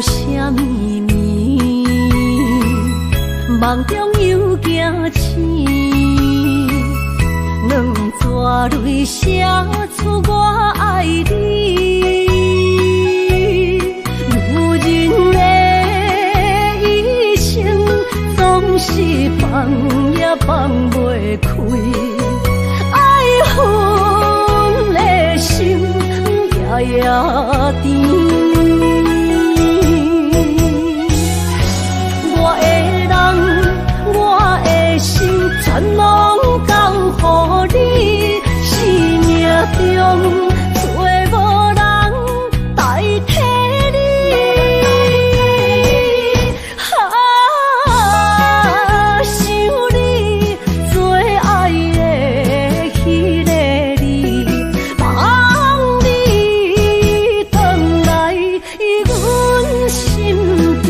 啥物暝，梦中又惊醒，两纸泪写出我爱你。女人的一生总是放也放袂开，爱恨的心夜夜甜。我的人，我的心，全拢交乎你。生命中找无人代替你。想你做爱的迄个你，望你回来阮身边。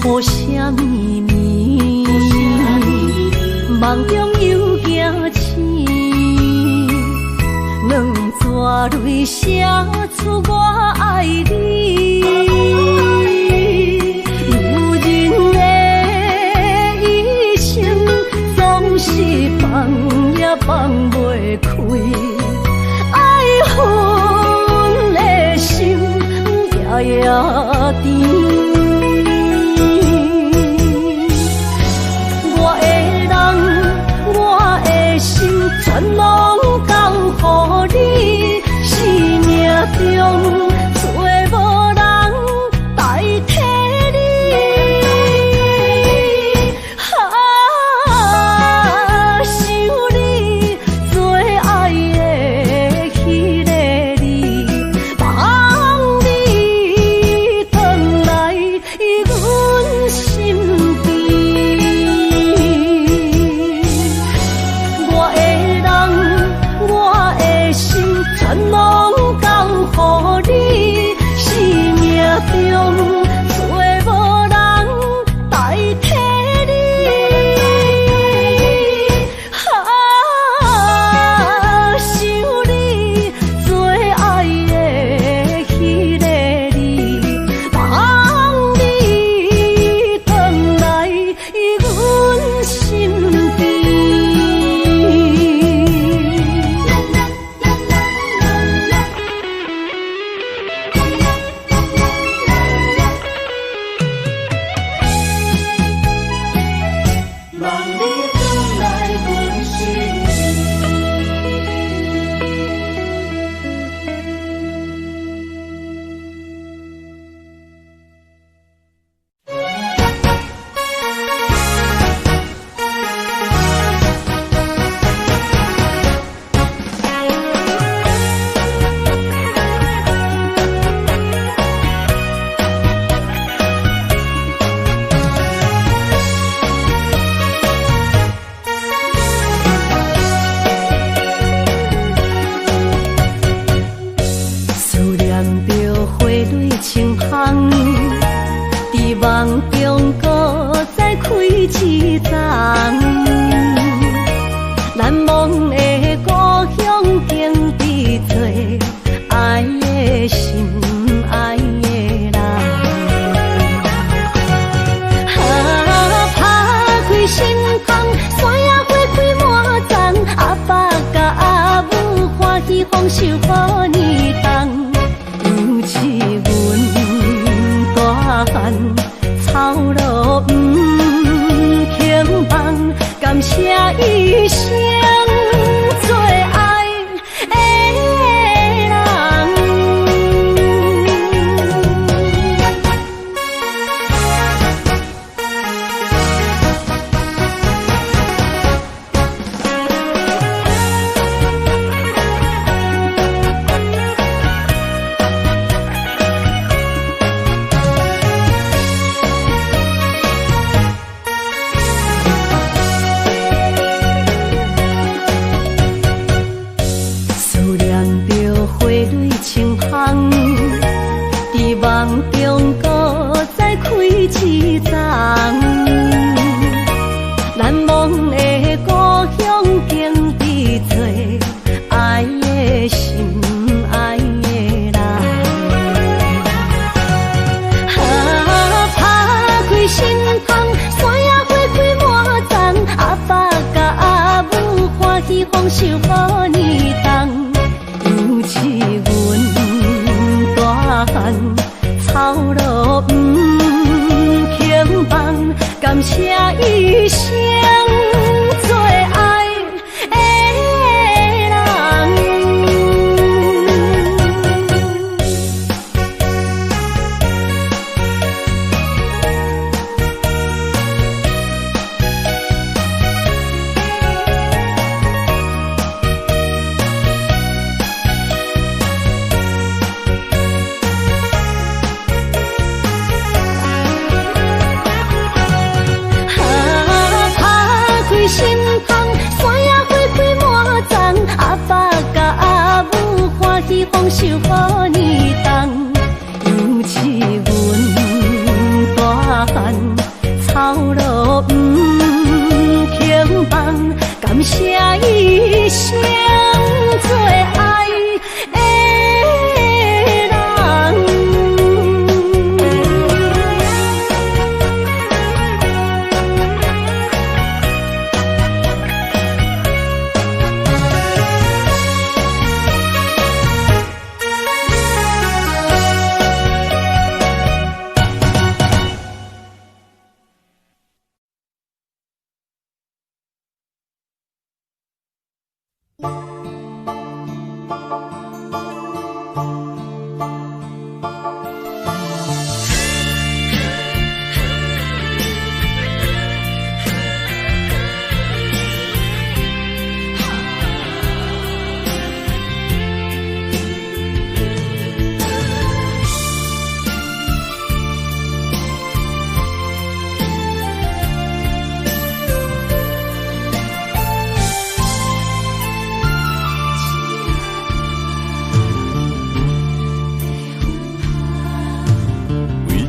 雨啥物暝，梦中又惊醒，两纸泪写出我爱你。女人的一生总是放也放袂开，爱恨的心夜夜甜。全拢交乎你，生命中找无人代替你。想你做爱的迄个你，望你回来感谢一生做爱的人。心芳，山野花开满丛，阿爸甲阿母欢喜丰收好年冬。尤是阮大汉操劳不轻放，感谢一生做爱的人。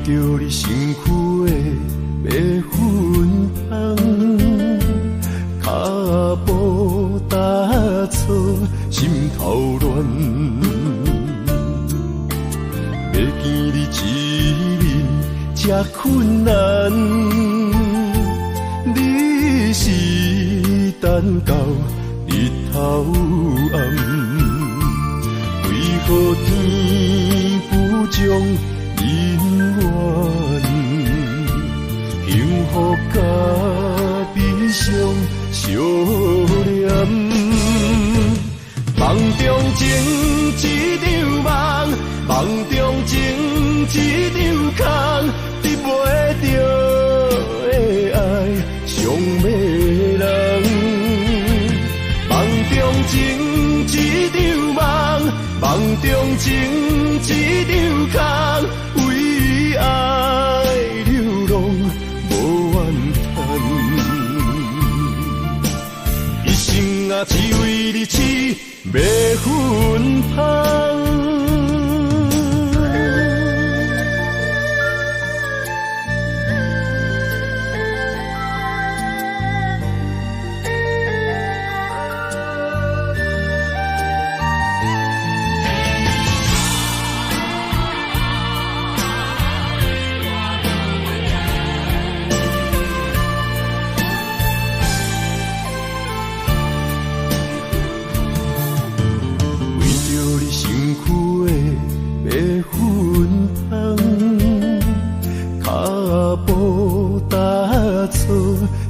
着你身躯的白粉红，脚步踏错，心头乱。要见你一面这困难，你是等到日头暗，为何天不将人缘，幸福甲悲伤相连。梦中情一场梦，梦中情一场空，得袂着的爱上迷人。梦中情一场梦，梦中情一场空，为爱流浪无怨叹，一生啊只为你痴白粉香。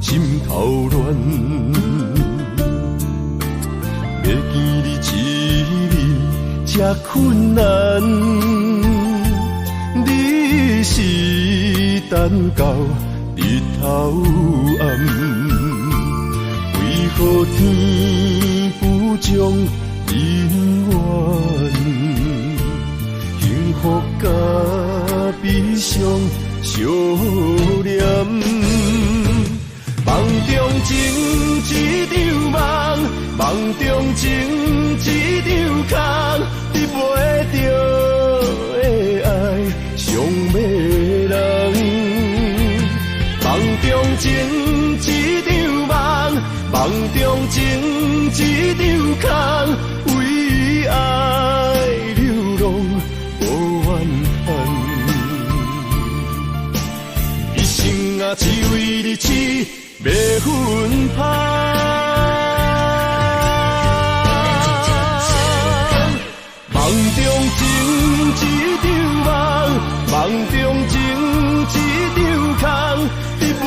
心头乱，要见你一面这困难，你是等到日头暗，为何天不将人缘，幸福甲悲伤相连？梦中情一场梦，梦中情一场空，得袂着的爱上迷人。梦中情一场梦，梦中情一场空，为爱流浪无怨叹，一生啊只为你痴白粉香。梦中情一场梦，梦中情一场空，得袂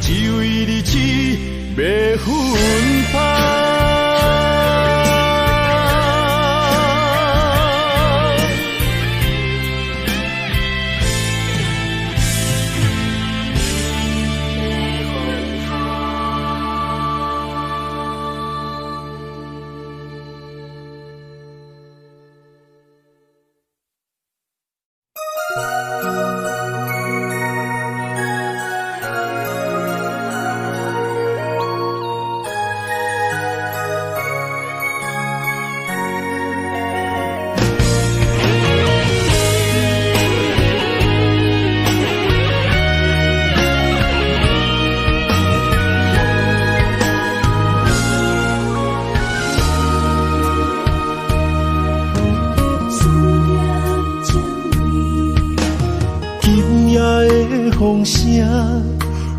只为你痴，要分芳。风声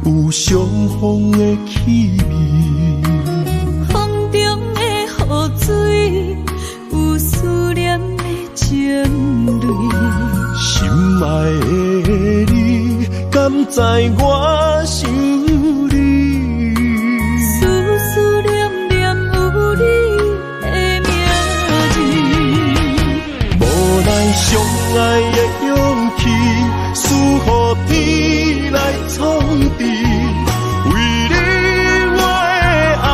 有相逢的气味，风中的雨水有思念的情泪。心爱的你，敢知我想你？思思念念有你的名字，无奈相爱的勇气，输予天来创治。为你我的爱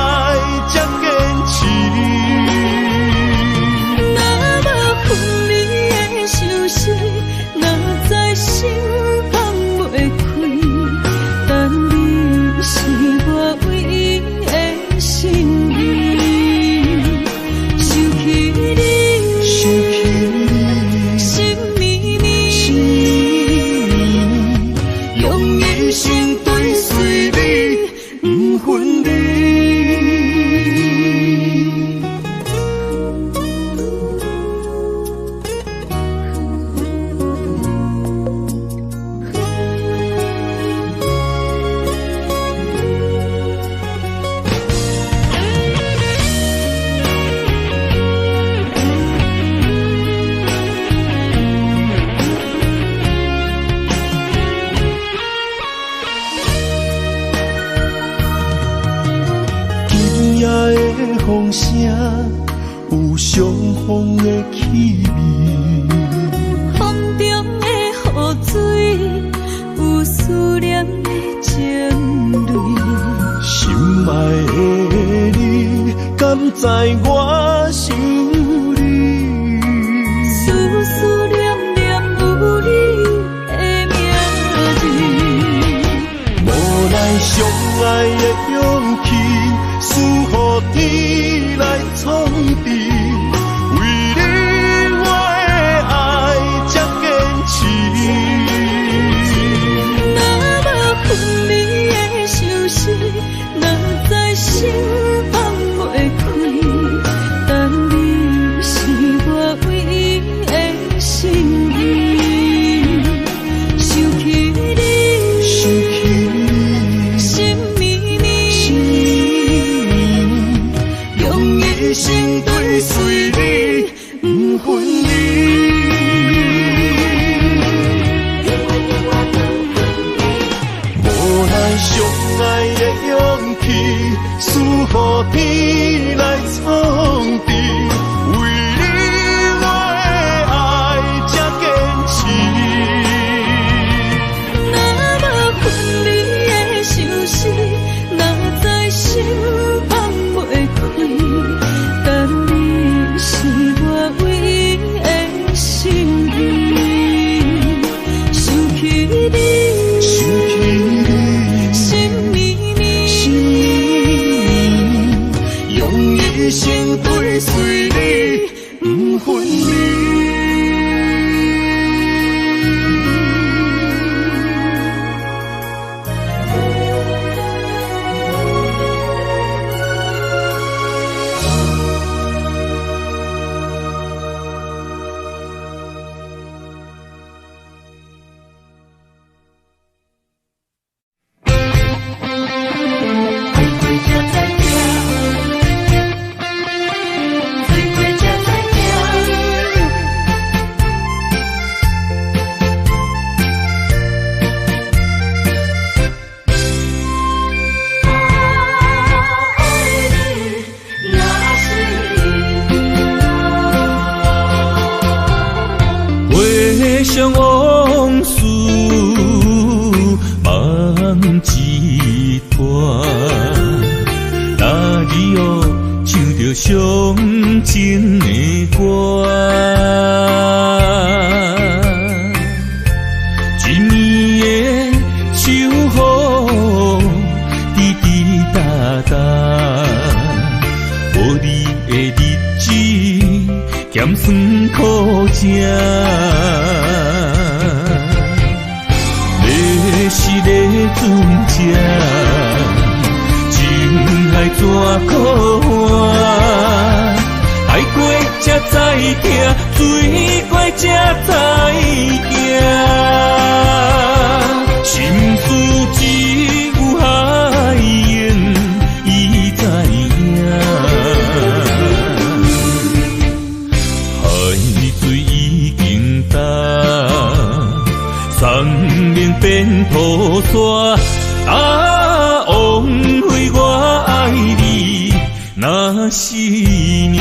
才坚持。若无分离的相思，哪知心放袂开。但你是我唯一的心意，想起你，心绵绵，用一生追随你，不分离。风声有相逢的气味，风中的雨水有思念的情泪。心爱的你，敢知我想你？思思念念有你的名字，无奈相爱的勇气，输予天来创治。为你我的爱才坚持。若无分离的相思，哪知心放袂开。但你是我唯一的心意，想起你，心绵绵，用一生追随你，不分离。无奈相爱的勇气，输予天来创治。为你我的爱才坚持。若无分离的相思，哪知心放袂开。但你是我唯一的心意，想起你，心绵绵，用一生追随你，不分离。做伙才知影，哦唱着伤情的歌。一年的秋雨滴滴答答，无你的日子咸酸苦涩。要是咧船只，情海怎可换？爱过才知听，水过才知行。心事只有海燕伊知影，海水已经干。山面变土沙，枉费我爱你那是命。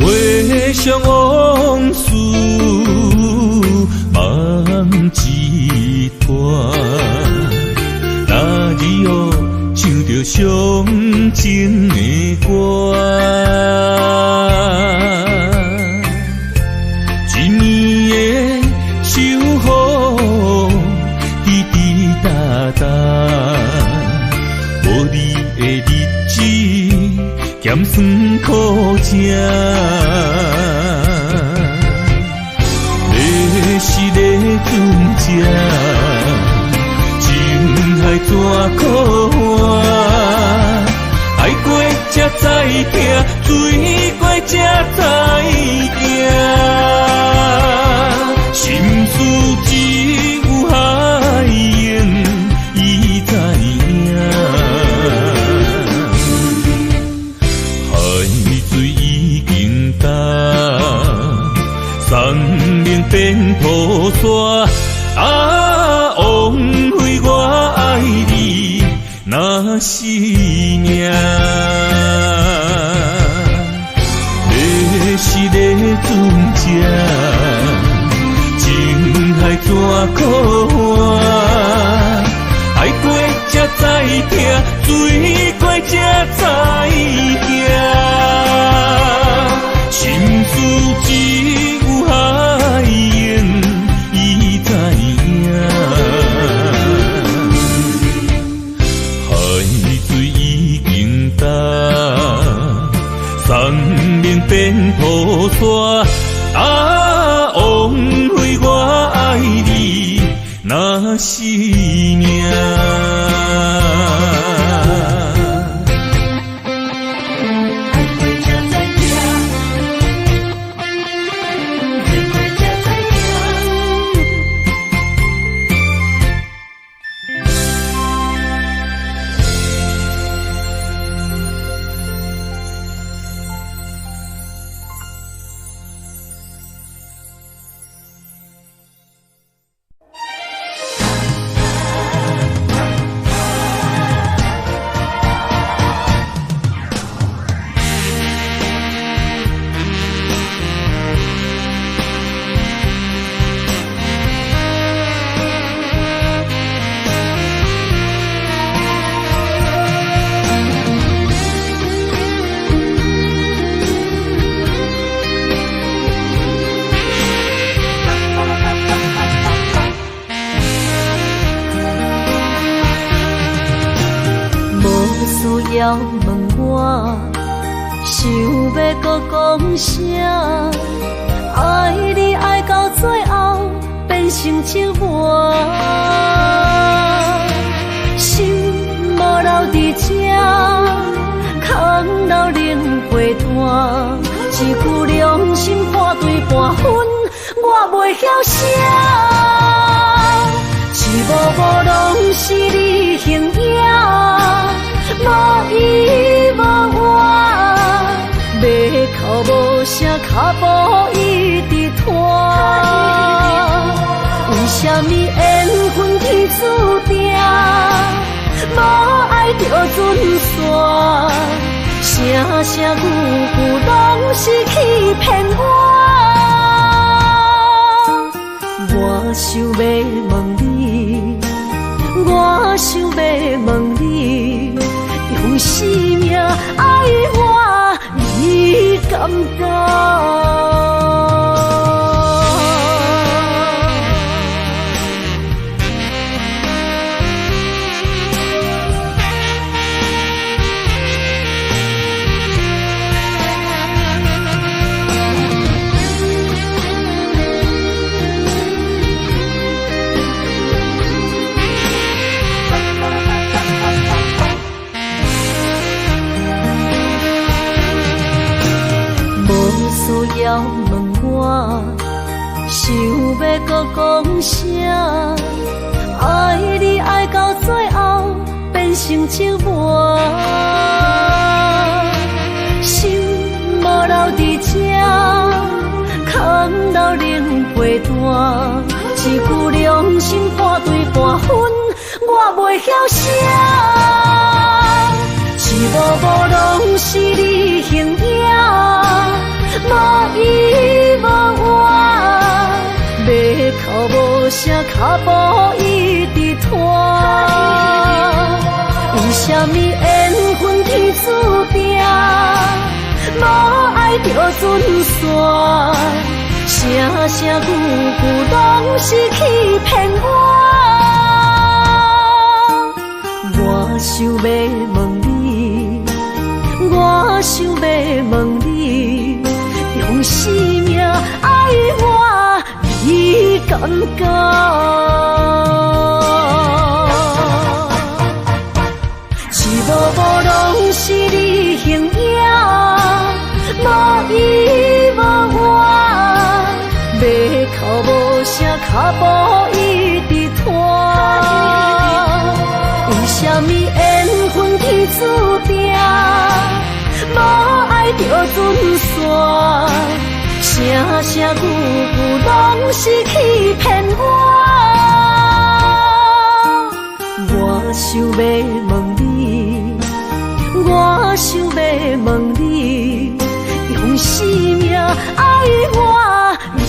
回往事梦一段，那日哦唱着伤情的歌。一年的秋雨滴滴答答，无你的日子咸酸苦涩。要是咧船只，情海怎可换？爱过才知听，水过才知行。心事只有海燕伊知影，海水已经干。山面变土沙，枉费我爱你那是命。要是咧船只，情海怎可换？爱过才知听，水过才知行。心事只有海燕伊知影，海水已经干。山面变土沙，枉费我爱你那是命。要问我，想要搁讲啥？爱你爱到最后变成寂寞，心无留伫这，空留冷陪伴。一句良心半对半分，我袂晓写。一无脚步一直拖。为什么缘分天注定，无爱就准线？声声句句拢是欺骗我。我想要问你，我想要问你，用生命爱我，你敢敢？要问我，想要搁讲啥？爱你爱到最后变成寂寞，心无留伫这，空留冷陪伴。一句良心半对半分，我袂晓写。一幕幕拢是你形影。无依无我，要哭无声，脚步一直拖。为什么缘分天注定，无爱就准线？声声句句拢是欺骗我。我想要问你，我想要问你。用生命爱我，你敢敢？一幕幕拢是你形影，无依无我，要哭无声，脚步一直拖。为什么缘分天注定，无爱就准线？声声句句拢是欺骗我。我想要问你，我想要问你，用生命爱我，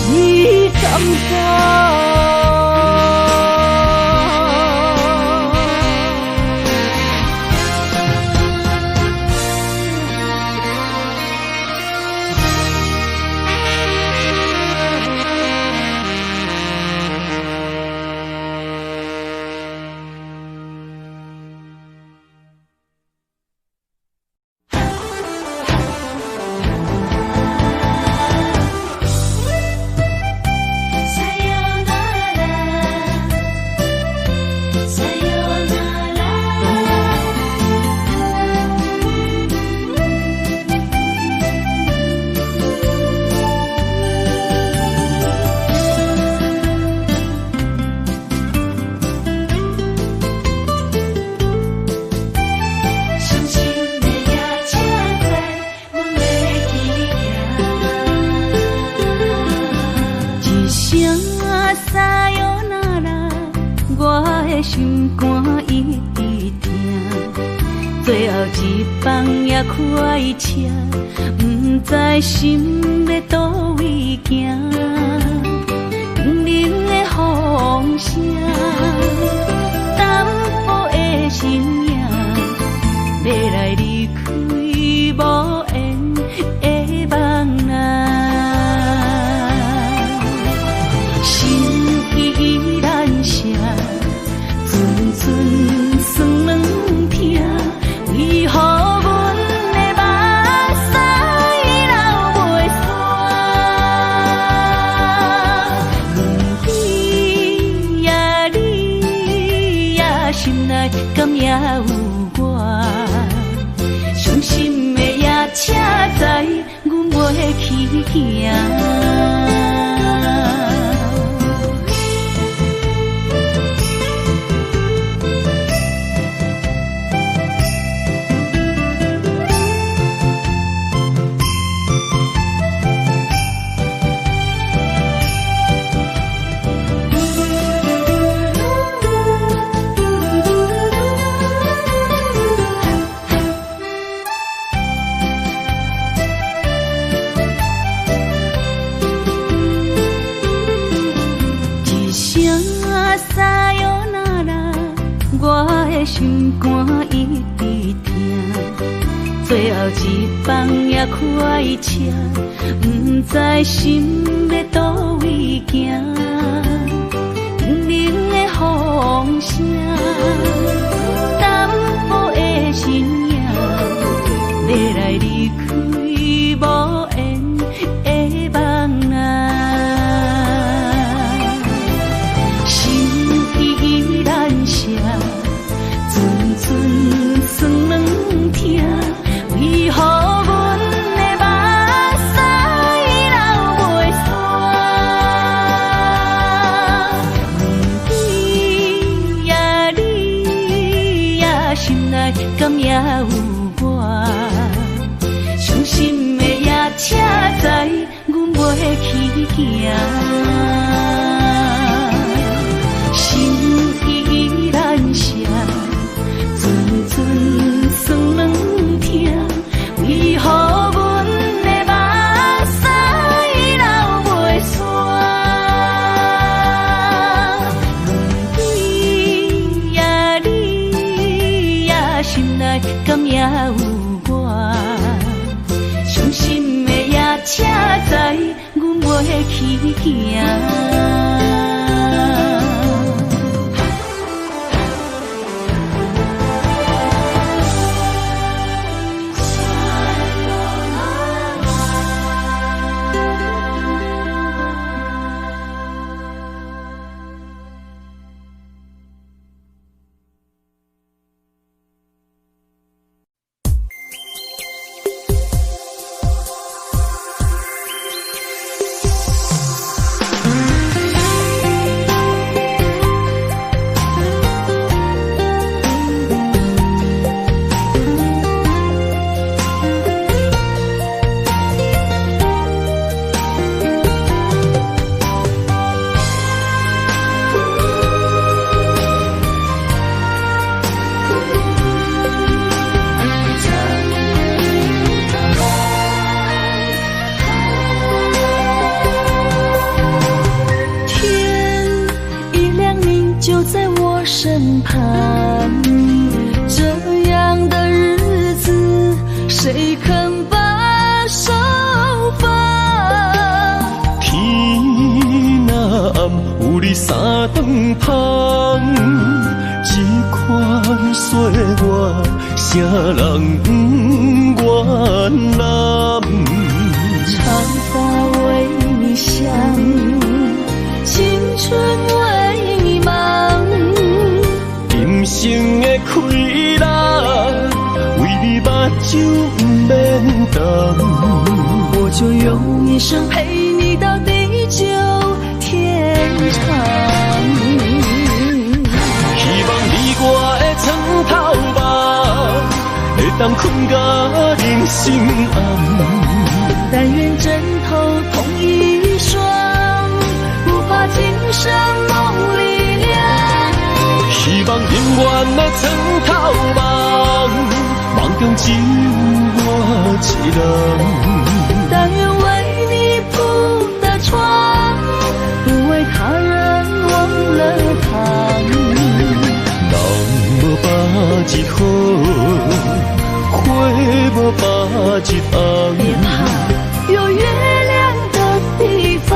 你敢敢？心肝一直疼，最后一放也开车，不知心要倒位行。冷冷的风声，淡薄的身影，要来离开无缘的梦啊，心依然舍。阵酸软痛，为何阮的目屎流袂煞？问你呀，你呀，心内敢也有我？伤心的夜车载，阮袂去行。的心肝一直疼，最后一棒也开车，不知心要倒位行，冷冷的风声，淡薄的身影，要来离开无缘的梦啊。酸软疼，为何阮的目屎流袂煞？问你呀，你呀，心内敢也有我？伤心的夜车载，阮袂去行。心依然是酸软疼，为何阮的目屎流袂煞？问你呀，你呀，心内敢也有我？伤心的夜车载，阮袂去行。啥人不原谅？长发为你香，青春为你忙。人生的快乐，为你目睭不免干。我就用一生陪你到地久天长。希望你我的床头吧。会当困甲人心暗，但愿枕头同一双，不怕今生梦里凉。希望永远的床头梦，梦中只有我一人。但愿为你铺的床，不为他人忘了躺。人无百日好，花无百日红。别怕，有月亮的地方，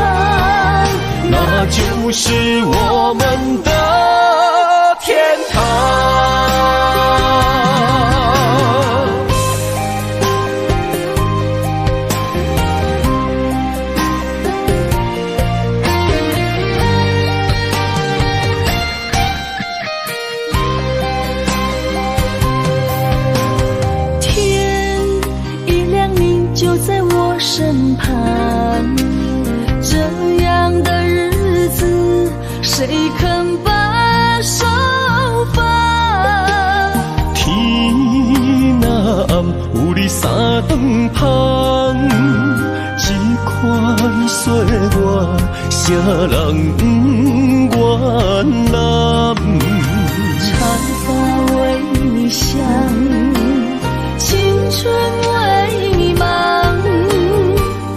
那就是我们的天堂。身旁，这样的日子，谁肯把手放？天若暗，有你三顿香，这款岁月，谁人不原谅？长发为你香，青春为你忙。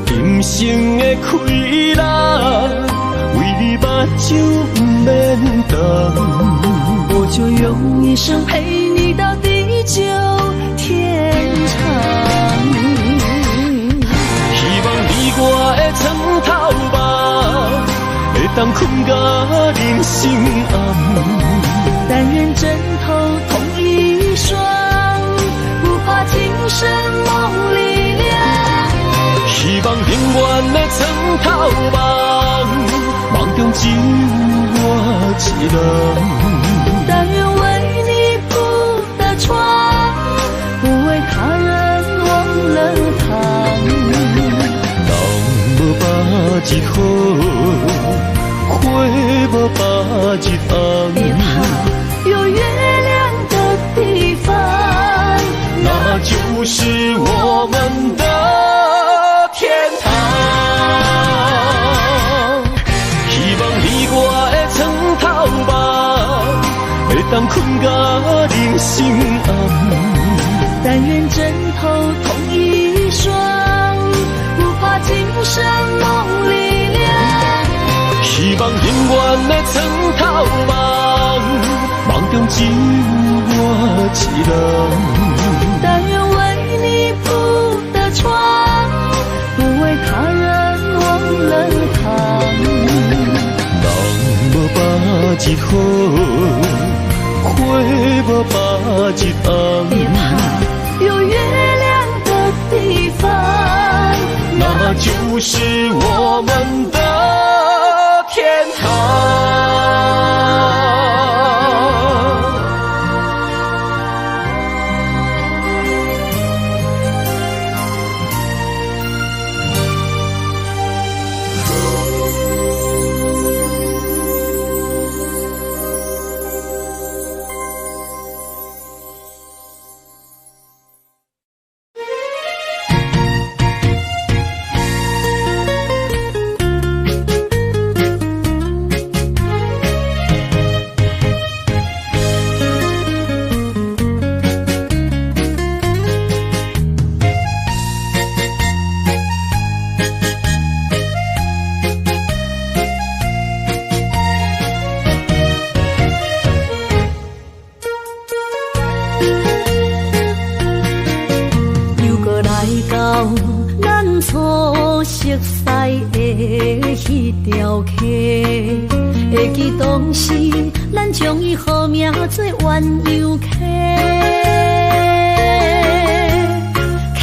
人生的快乐，为你目睭不免干。我就就用一生陪你到地久天长。希望你我的床头梦，会当困甲人心暗。但愿枕头同一双，不怕今生梦里凉。希望永远的床头梦，梦中只有我一人。但愿为你铺的床，不为他人忘了躺。人无把日好，花无把日红。别怕有月亮的地方，那就是我们的天堂。希望你我的床头梦，会当困甲人心暗。但愿枕头同一双，不怕今生梦里凉。希望永远的床头梦，梦中只有我一人。但愿为你铺的床，不为他人忘了躺。人无把日好，花无把日红。别怕有月亮的地方，那就是我们的天堂。会记当时，咱将伊号名做鸳鸯溪，溪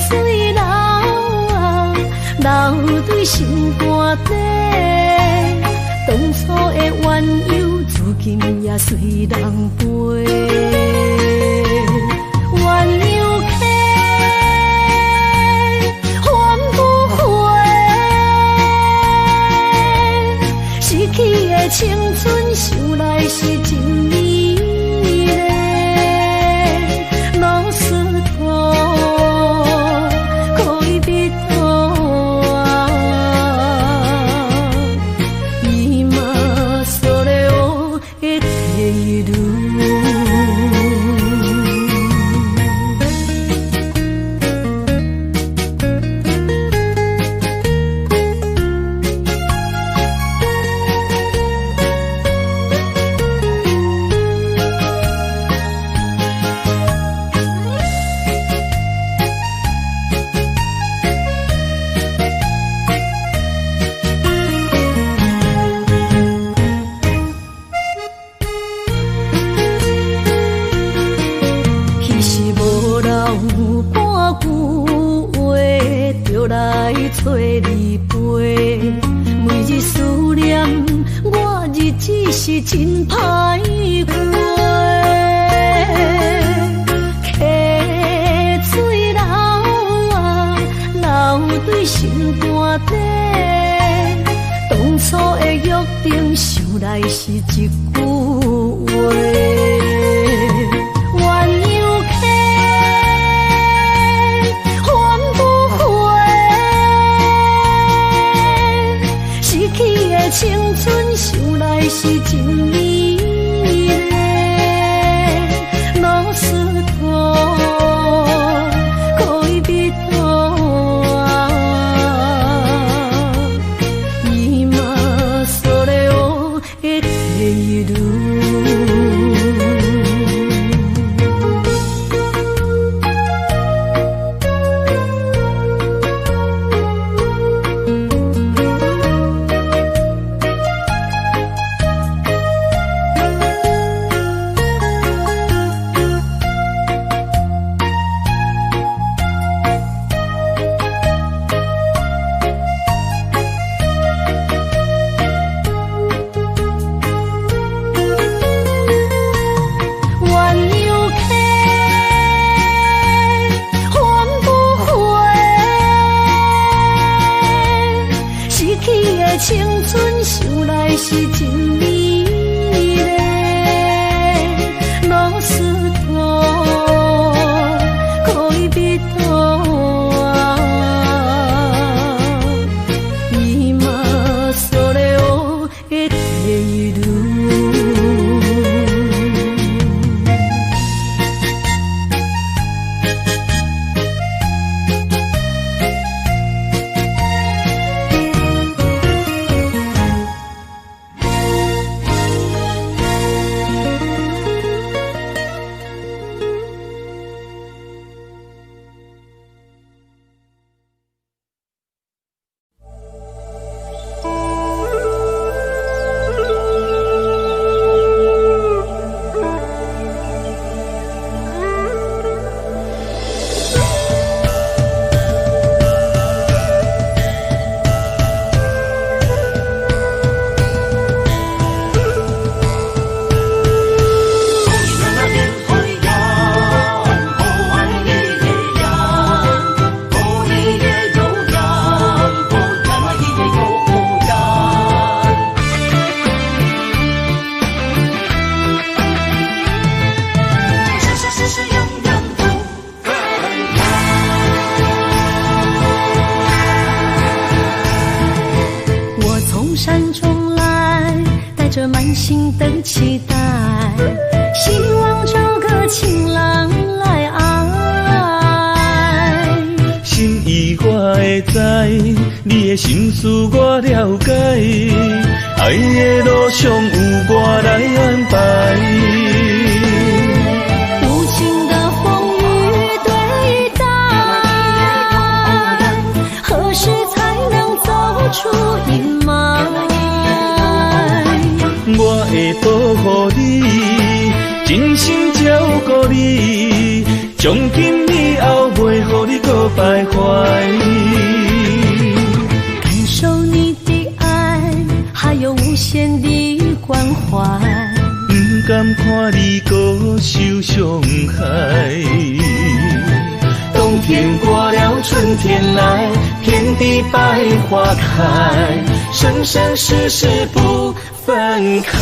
水流啊，流对心肝底。当初的鸳鸯，至今也随人陪。鸳鸯溪，翻不回。逝去的青春，想来是真美丽。老师徒，可以别途啊，今それを得ている。找你陪，每日思念，我日子是真歹过。溪水流啊，流对心肝底。当初的约定，想来是一句话。青春想来是真美丽，老师徒，可以别途啊，今それを得ている。一路。青春想来是真美丽，老师徒可以比多啊，伊嘛所了的第一路。山中来，带着满心的期待，希望找个情郎来爱。心意我会知，你的心思我了解，爱的路上有我来安排。无情的风雨对待，何时才能走出阴霾？我会保护你，真心照顾你，从今以后袂予你搁徘徊。感受你的爱，还有无限的关怀，不甘看你搁受伤害。冬天过了，春天来，遍地百花开，生生世世不分开。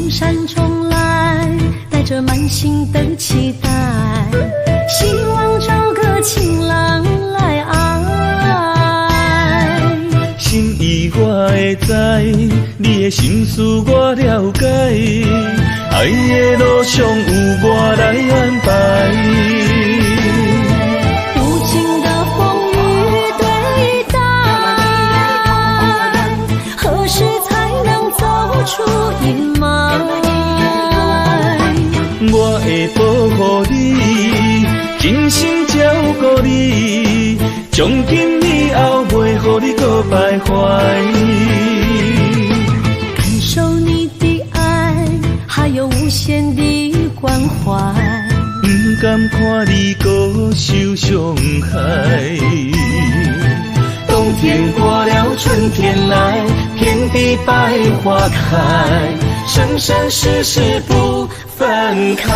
山中来，带着满心的期待，希望找个情郎来爱。心意我会知，你的心思我了解，爱的路上有我来安排。无情的风雨对待，何时才能走出阴霾？我会保护你，真心照顾你，从今以后袂予你搁徘徊。感受你的爱，还有无限的关怀，不甘看你搁受伤害。冬天过了，春天来，遍地百花开，生生世世不分开。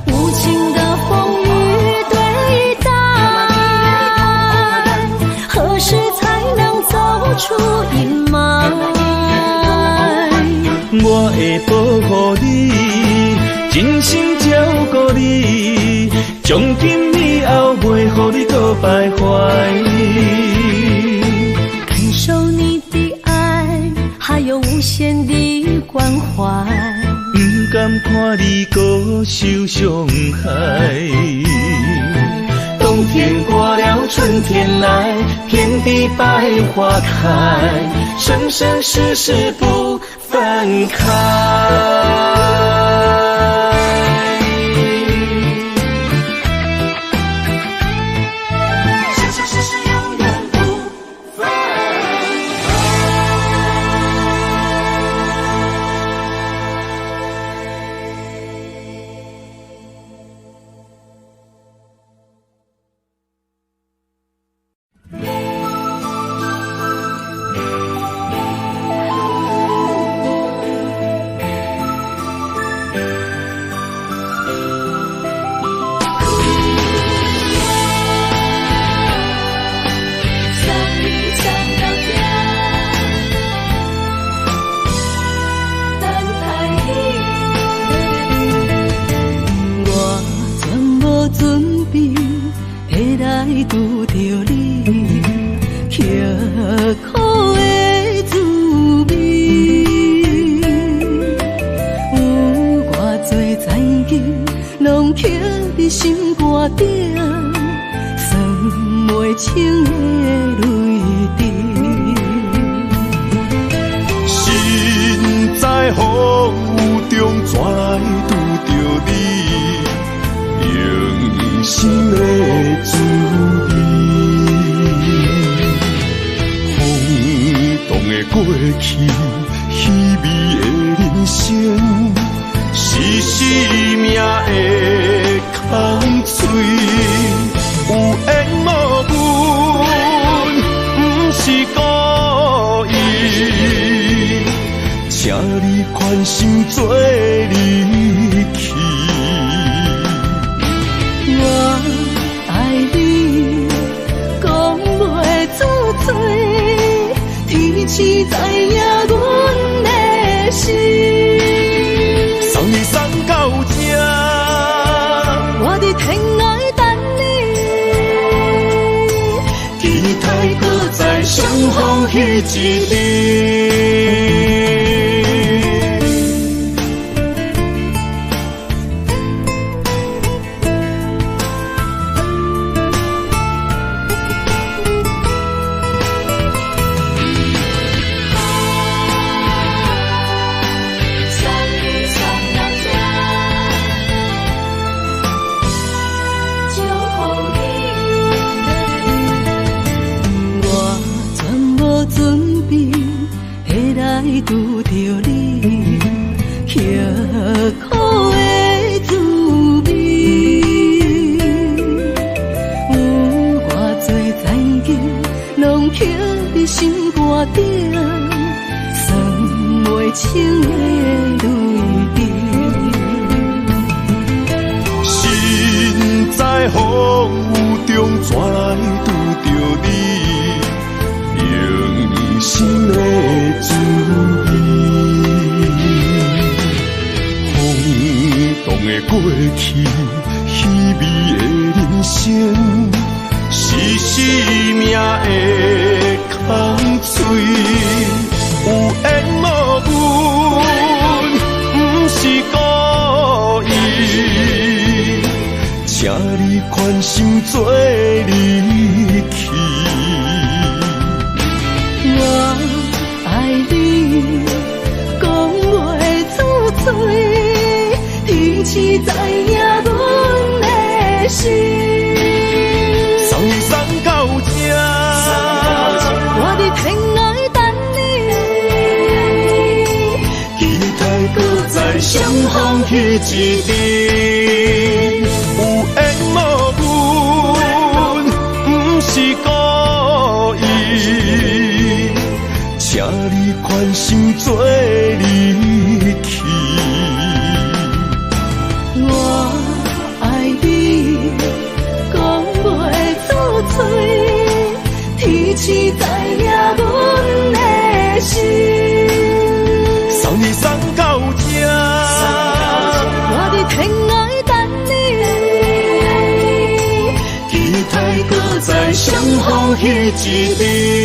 无情的风雨对待，何时才能走出阴霾？我会保护你，从今以后袂予你搁徘徊。感受你的爱，还有无限的关怀。不甘看你搁受伤害。冬天过了，春天来，遍地百花开，生生世世不分开。拄着你刻苦的滋味，有偌多残景，拢刻伫心肝顶，算袂清的泪滴。心在风雨中，怎来拄着你？用心的滋味，轰动的过去，稀微的人生，是生命的空嘴，有缘无分，不是故意，请你宽心做离去。我爱你，讲袂出嘴，天气知影阮的心。送你送到这，我伫天外等你，期待搁再相逢彼一日。拄着你刻苦的滋味，有偌多残景，拢刻伫心肝顶，算袂清的泪滴。心在风雨中，怎来拄着你？用心的滋味，轰动的过去，稀微的人生，是生命的空嘴，有缘无分，不是故意，请你宽心做离去。我爱你，讲袂出嘴，天气知影阮的心。送你送到这，我伫天外等你，期待搁再相逢彼一日。有缘无分，不是故意，请你宽心做离去。我爱你，讲袂出嘴，天气知影阮的心。送你送到这，我伫天外等你，彼一日。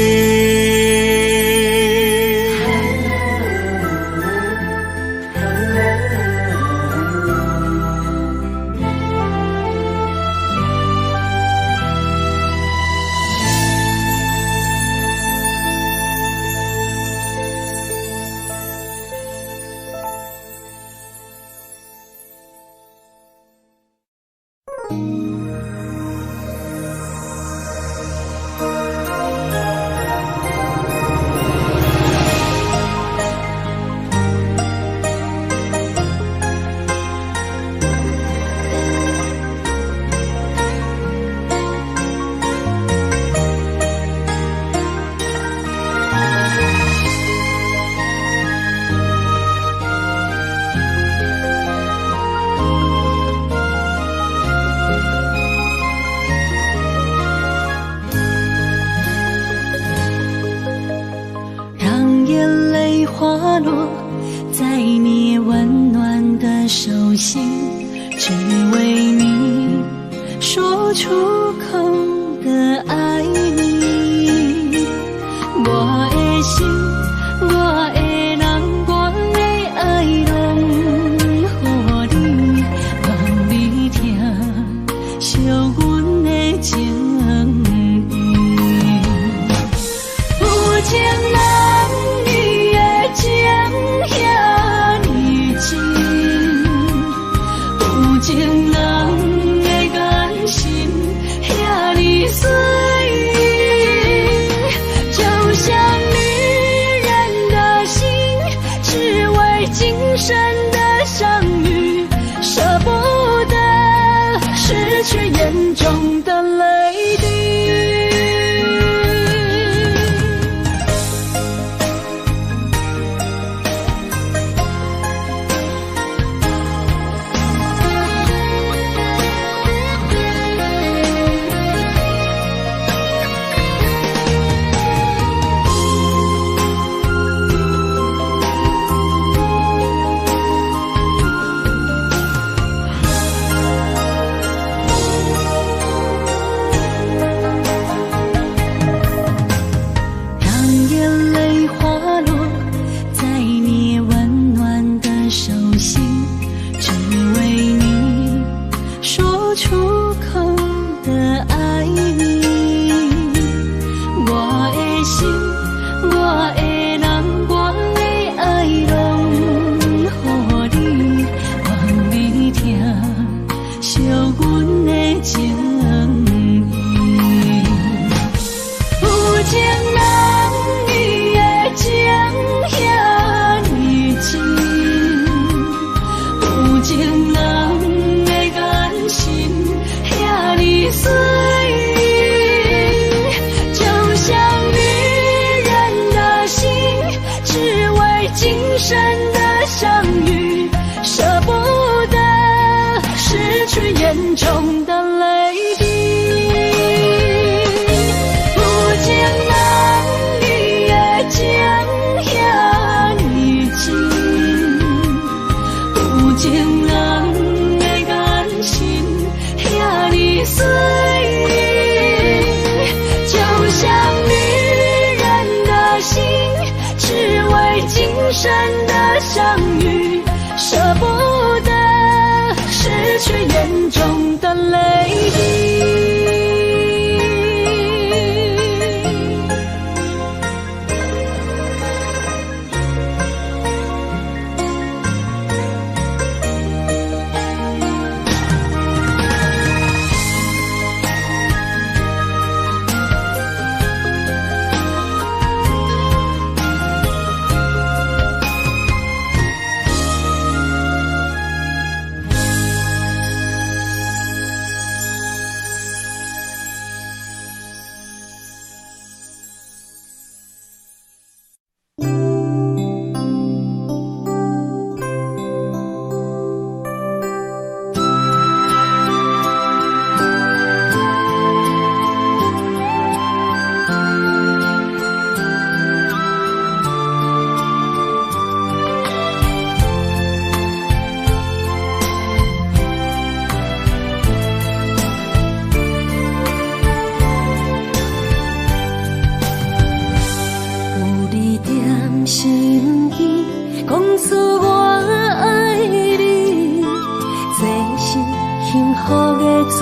福的滋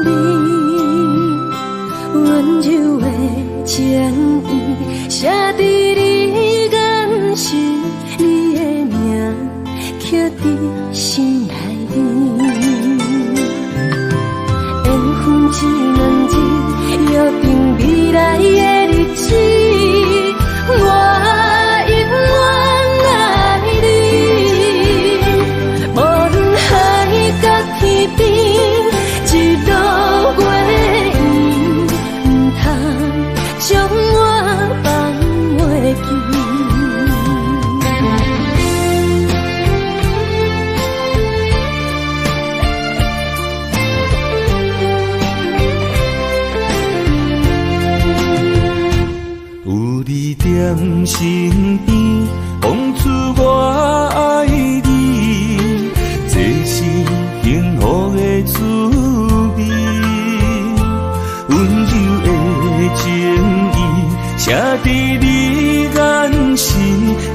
味，温柔的情意，写在你眼心，你的名刻在心内面。缘分只两字，约定未来的日子，我永远爱你。无论海角天边，一道月圆，唔通将我放袂记。有你在身边，讲出我爱你，这是幸福的滋味。温柔的情意，写在你眼心，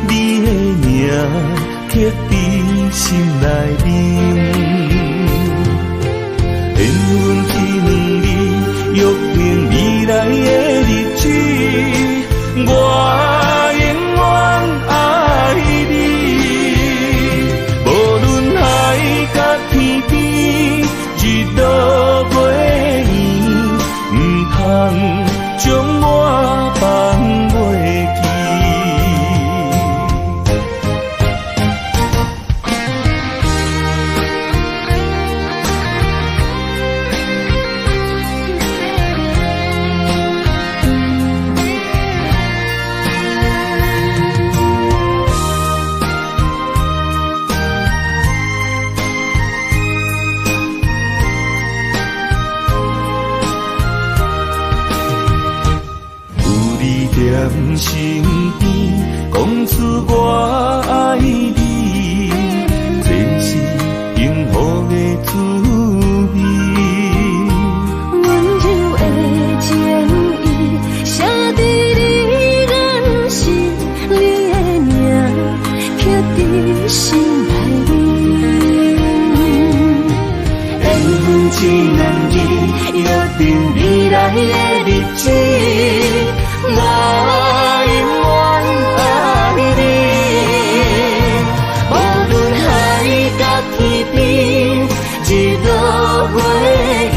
你的名刻在心内面。缘分只两字，约定未来的日子。我永远爱你，无论海角天边，一道月圆，唔通将我放袂记。在身边，讲出我爱你，这是幸福的滋味。温柔的情意，写在你眼心，你的名刻在心内面。缘分只两字，约定未来的日子。我永远爱你，无论海角天边，一道月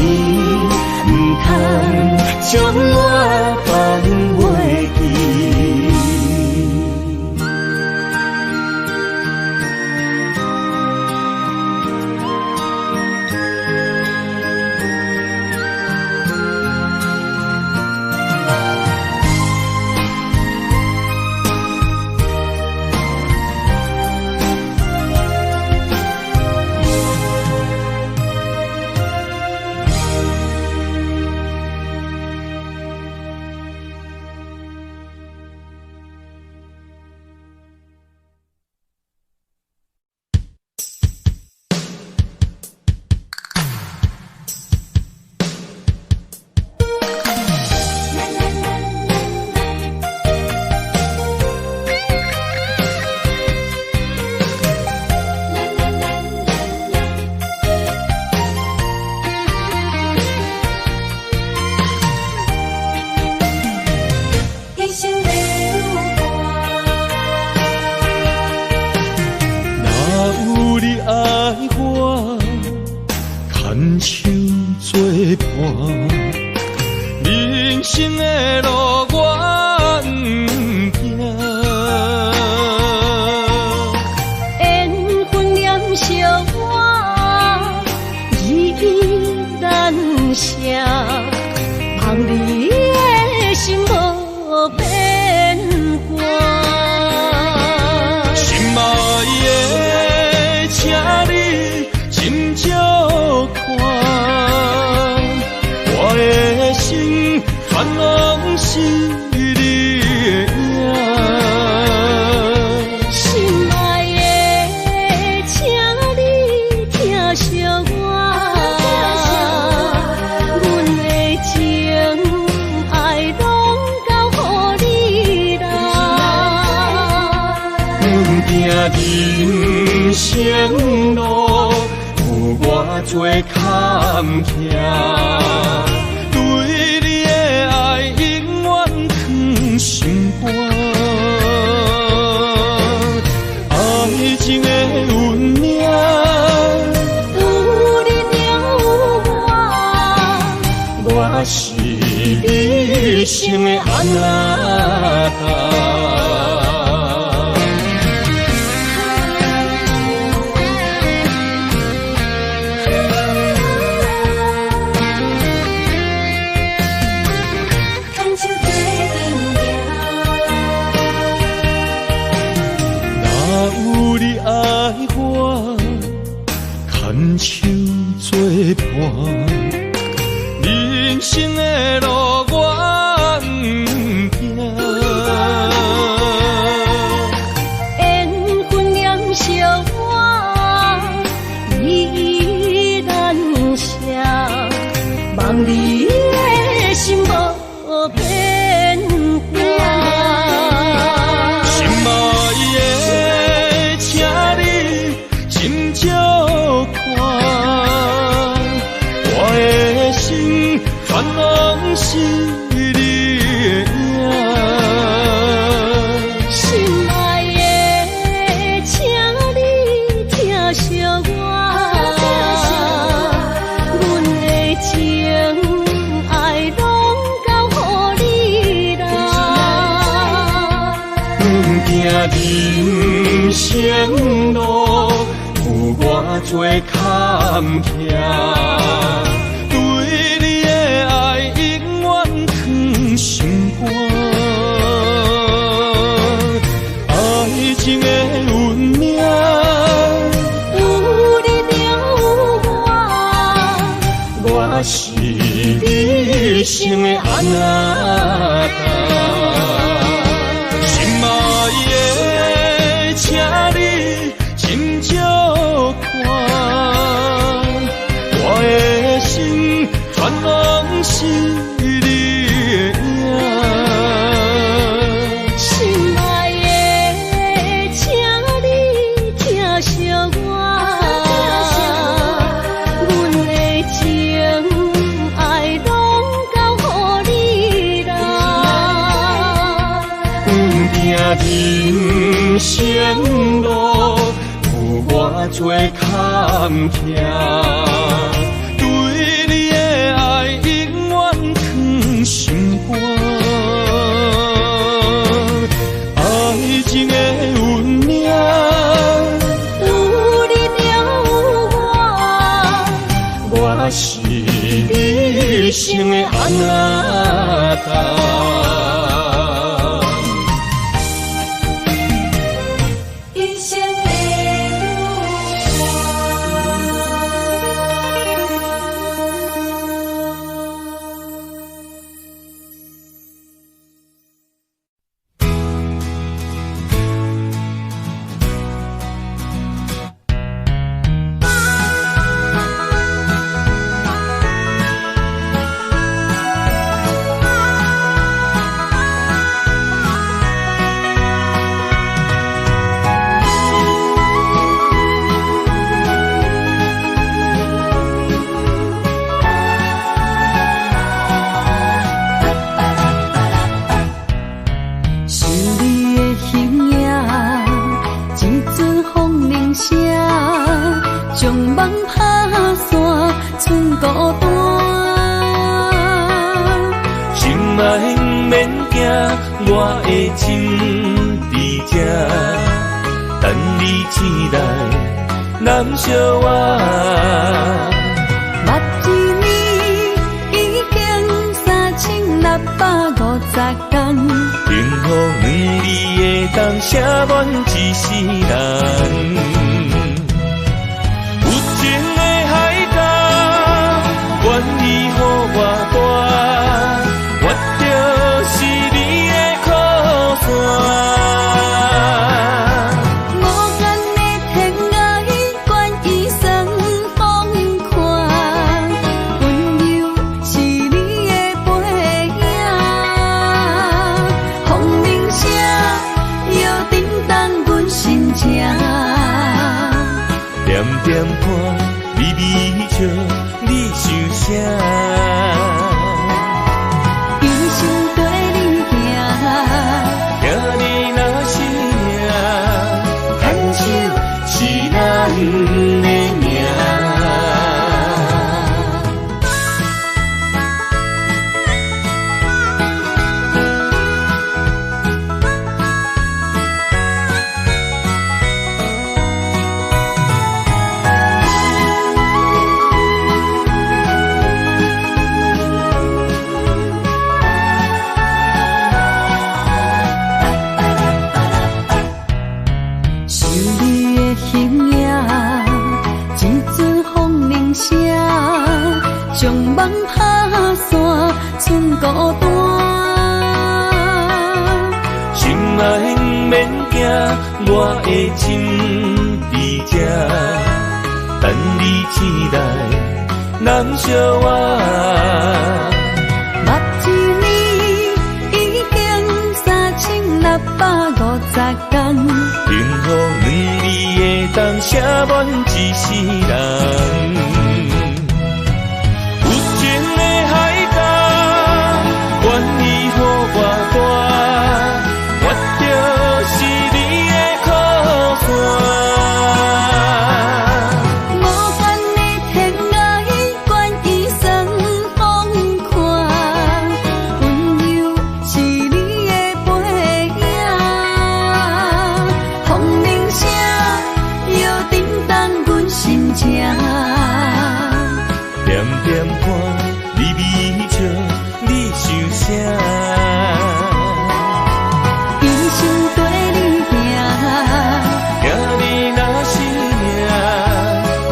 圆，唔通将我放袂记。人生的路我不行，缘分念惜我，依依难舍，望你的心无变卦。心爱的，请你斟酌看。我的心烦恼是你的影，心爱的，请你疼惜我，阮的情爱拢交予你啦。行人生路有我做坎坷，对你的爱永远藏心肝。爱情的运命，有你有我，我是你生的阿那达。牵手作伴，人生的路我不行。缘分染烧我，依然写，望你的心无变化。心爱的，请你斟酌看，我的心全拢是你的影。心爱的，请你疼惜我，阮的情爱拢交予你啦。行人生路。我做坎坷，对你的爱永远藏心肝。爱情的运命，有你有我，我是你生的阿那达。心爱的，请你斟酌看，我的心全拢是你的影。心爱的，请你疼惜我，阮的情爱拢交予你啦。行人生路。我做坎坷，对你的爱永远藏心肝。爱情的运命，有你有我，我是你生的阿那达。我的心伫这，等你醒来，难相我。目睭你已经3650天，幸福两字的当写满一世人。有情的海角，愿意予我带，我就是你的靠山。声，将梦打散，剩孤单。心爱免惊，我的心伫这，等你醒来，人相我。目一年已经3650天，幸福两字会当写满一世人。有情的海角，愿意予我带，我就是你的靠山。无限的天涯，愿意送风看，温柔是你的背影。风铃声摇叮当阮心情，点点看，微微笑，你想啥？一生跟你行，行你若是命，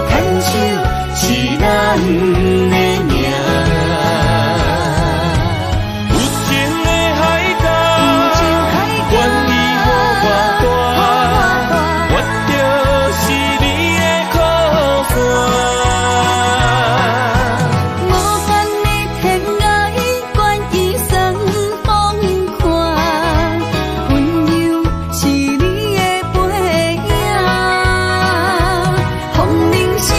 牵手是咱的命。有情的海角，愿意予我带，我就是你的靠山。无限的天涯，愿意送风看，温柔是你的背影。风铃声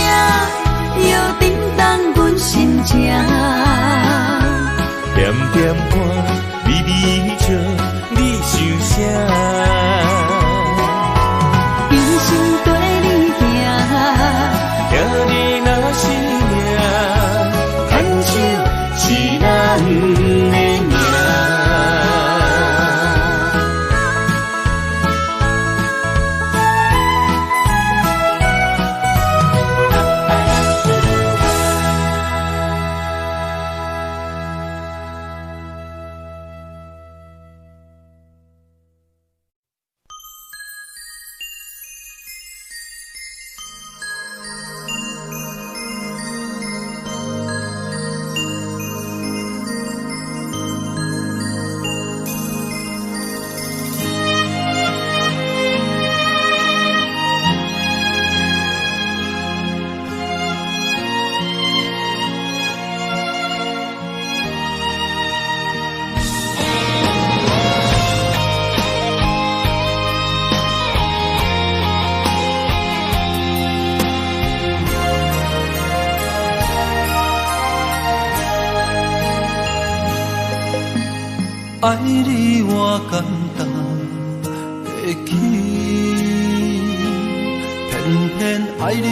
摇叮当阮心情，点点看，微微笑，你想啥？一生跟你行，行你若是命，牵手是咱的命。爱你我简单会起，偏偏爱你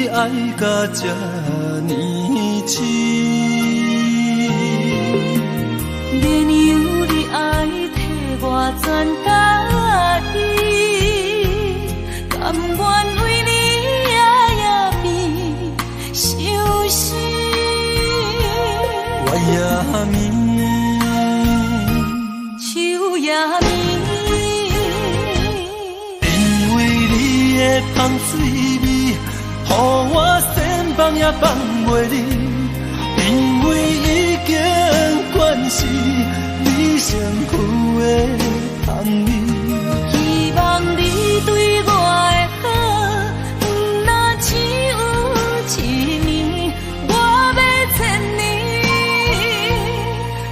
爱到这呢深。绵羊的爱替我全家己，甘愿为你夜眠伤心。我也眠。树也眠，因为你的香水味，予我先放也放袂离。因为已经惯是你身躯的香味，希望你对我的好，若只有一年，我要千年，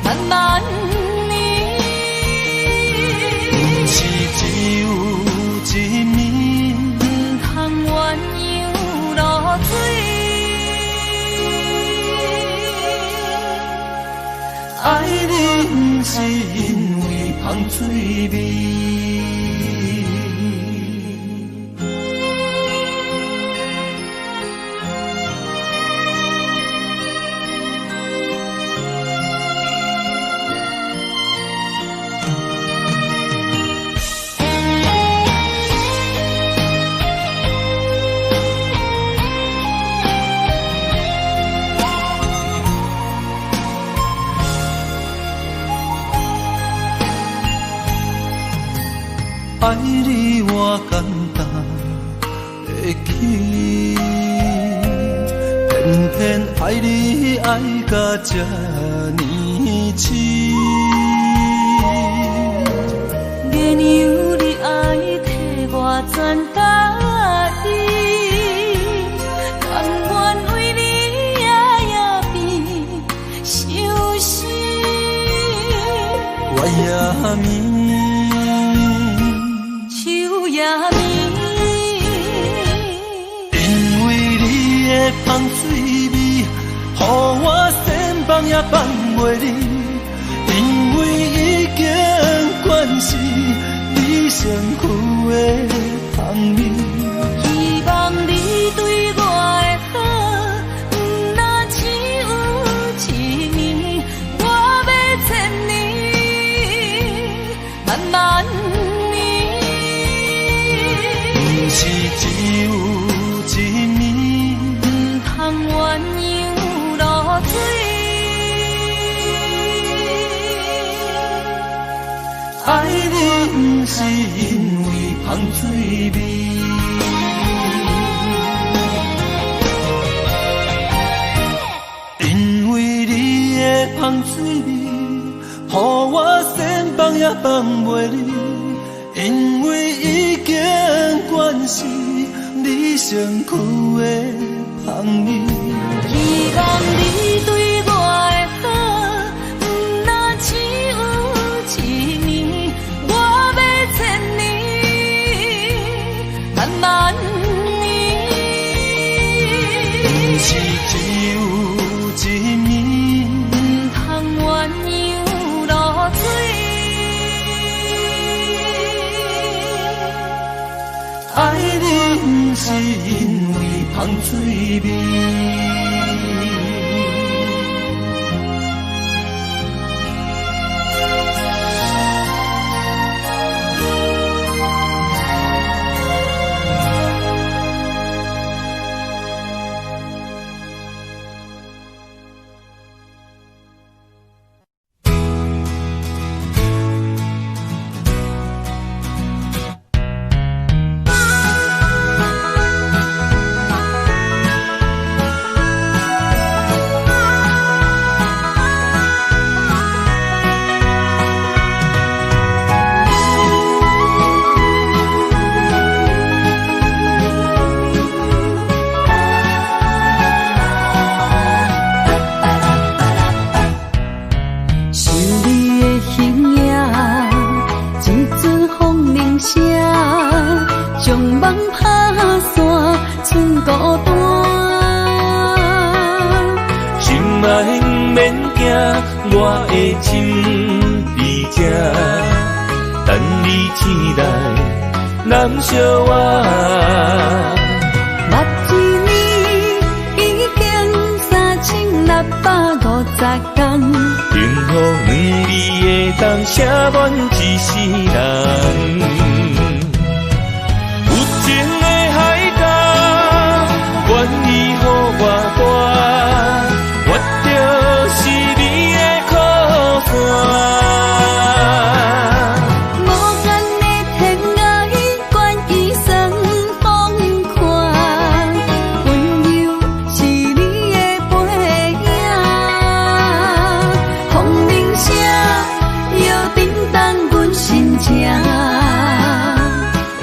慢慢。是只有一面，不通鸳鸯落水。爱你不是因为香水味。爱你我简单会起，偏偏爱你爱到这呢深。原有你爱替我全家己，甘愿为你夜夜变伤心。我也眠，手也眠，因为你的香水味，予我先放也放袂离。因为已经惯是你身躯的香味，希望你对我的好，不那只有一年，我要千年，慢慢年。不是只有一年，不通鸳鸯落水。爱你不是因为香水味，因为你的香水味，予我先放也放袂离。因为已经惯是你身躯的香味，希望你对我的好，不那只有一年，我要千年，慢慢年。不是只有一年，不通鸳鸯落水。爱你不是因为香水味。我的心在这，等你醒来，难相我。目一年已经3650天，幸福两字的当写满一世人。有情的海角，愿意予我带，我就是你的靠山。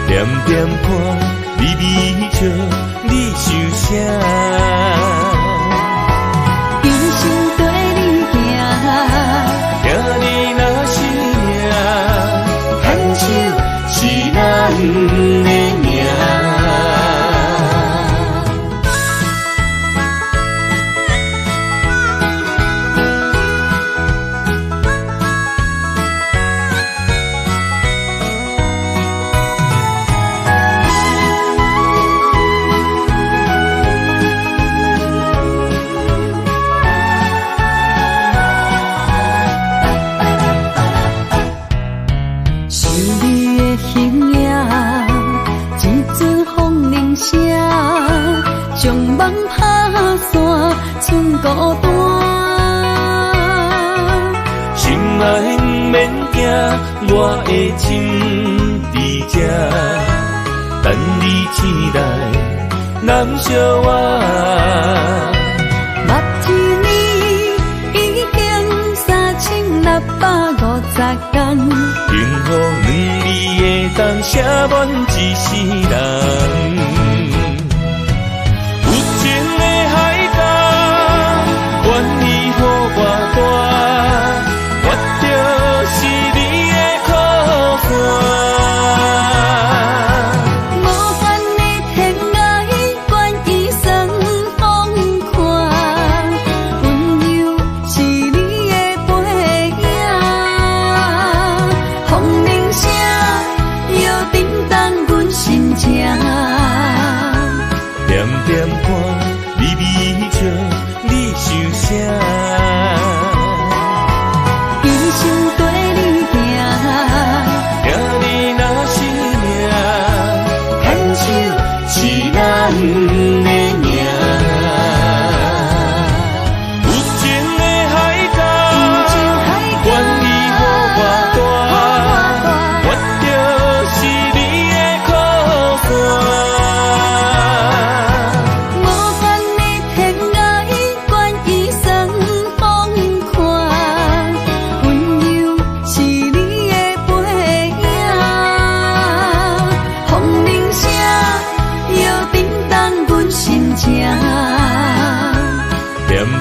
点点看，微微笑，你想啥？用心跟你行，行你若是命，牵手是咱的命。将梦打散，剩孤单。心爱不免惊，我的心在这，等你醒来，难相我。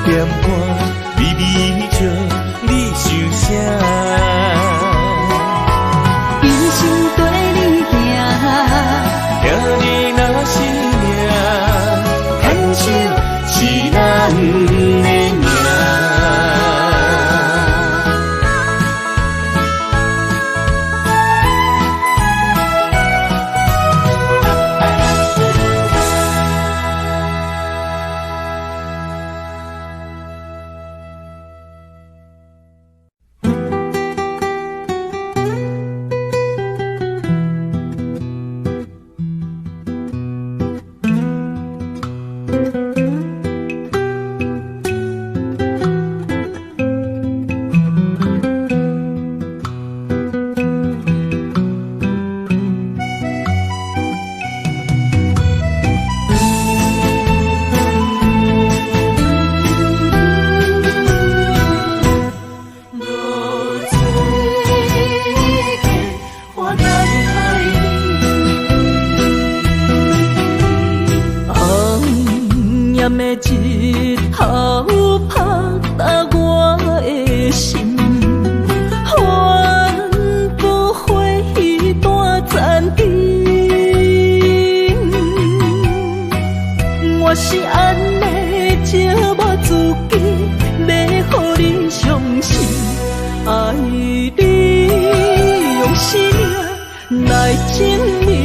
点歌，微微笑，你想啥？一生跟你行，听你若是命，牵手是咱的命。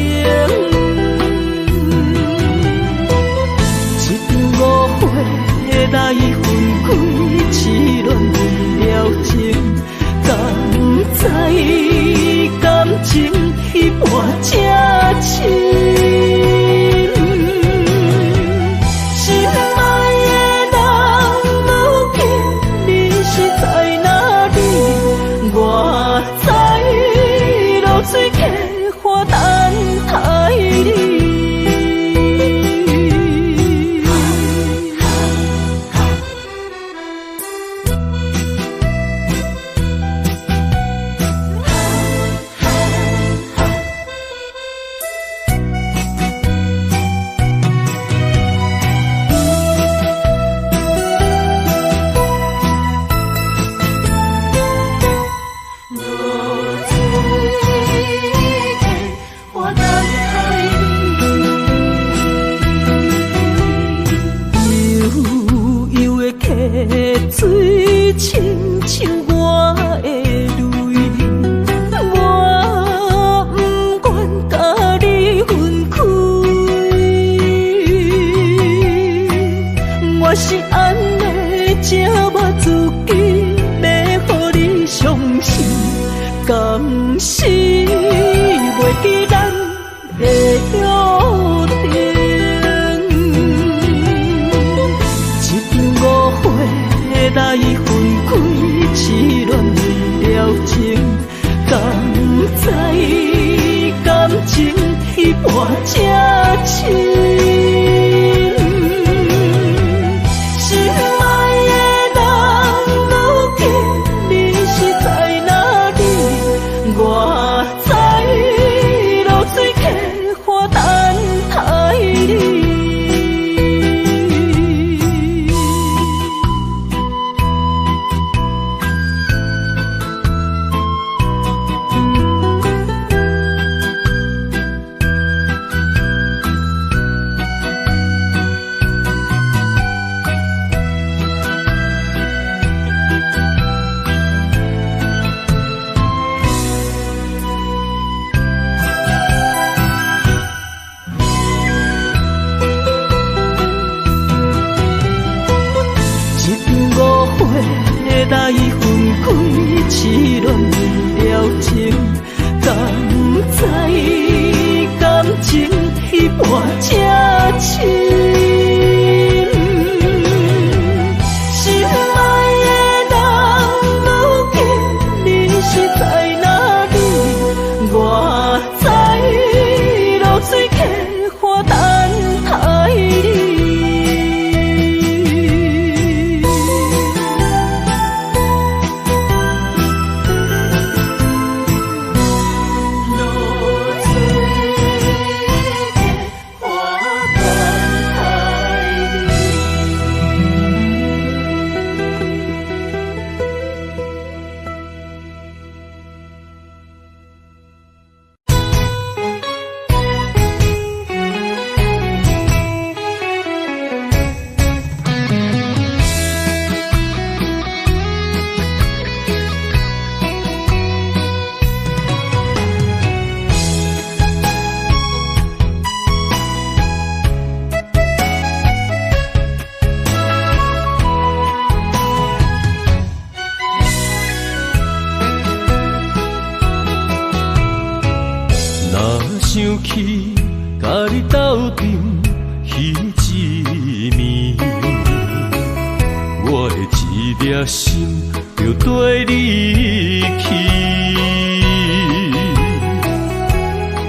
一粒心就跟你去。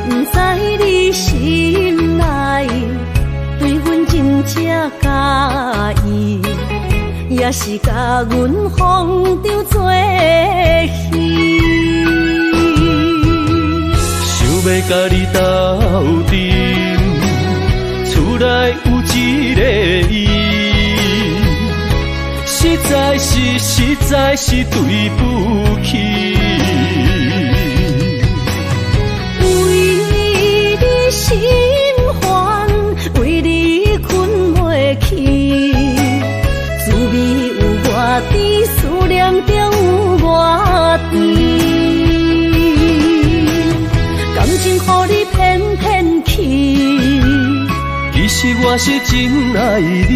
不知你心内对阮真正介意，也是甲阮放着做戏。想要甲你斗阵，厝内有一个伊，实在是对不起。为你心烦，为你困袂去，滋味有我甜，思念中有我甜。感情予你骗骗去，其实我是真爱你。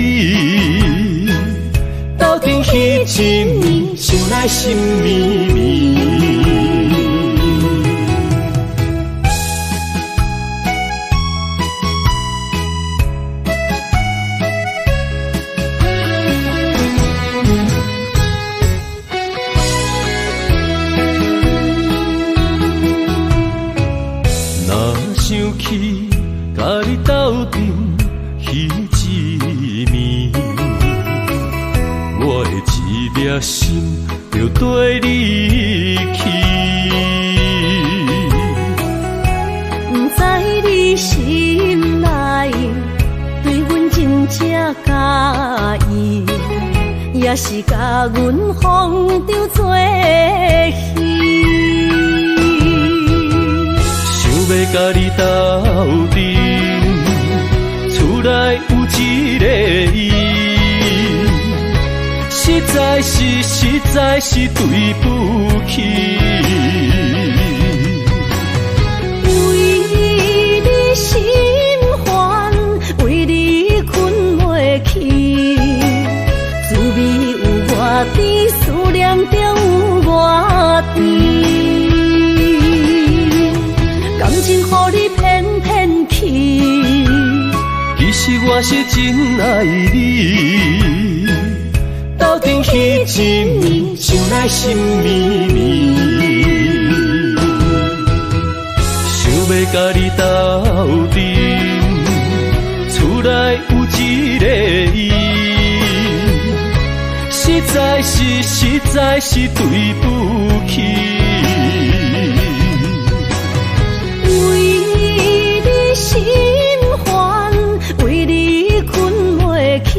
斗阵彼一暝，想来心绵绵。想起甲你斗阵彼一暝，我的一粒心就跟你去。不知你心内对阮真正介意，也是甲阮放着做戏。要甲你斗阵，厝内有一个伊，实在是对不起。为你心烦，为你困袂去，滋味有我甜，思念中有我甜。感情予你骗骗去，其实我是真爱你。斗阵彼一暝，想来心绵绵。想要甲你斗阵，厝内有一个伊，实在是对不起。心烦，为你困袂去，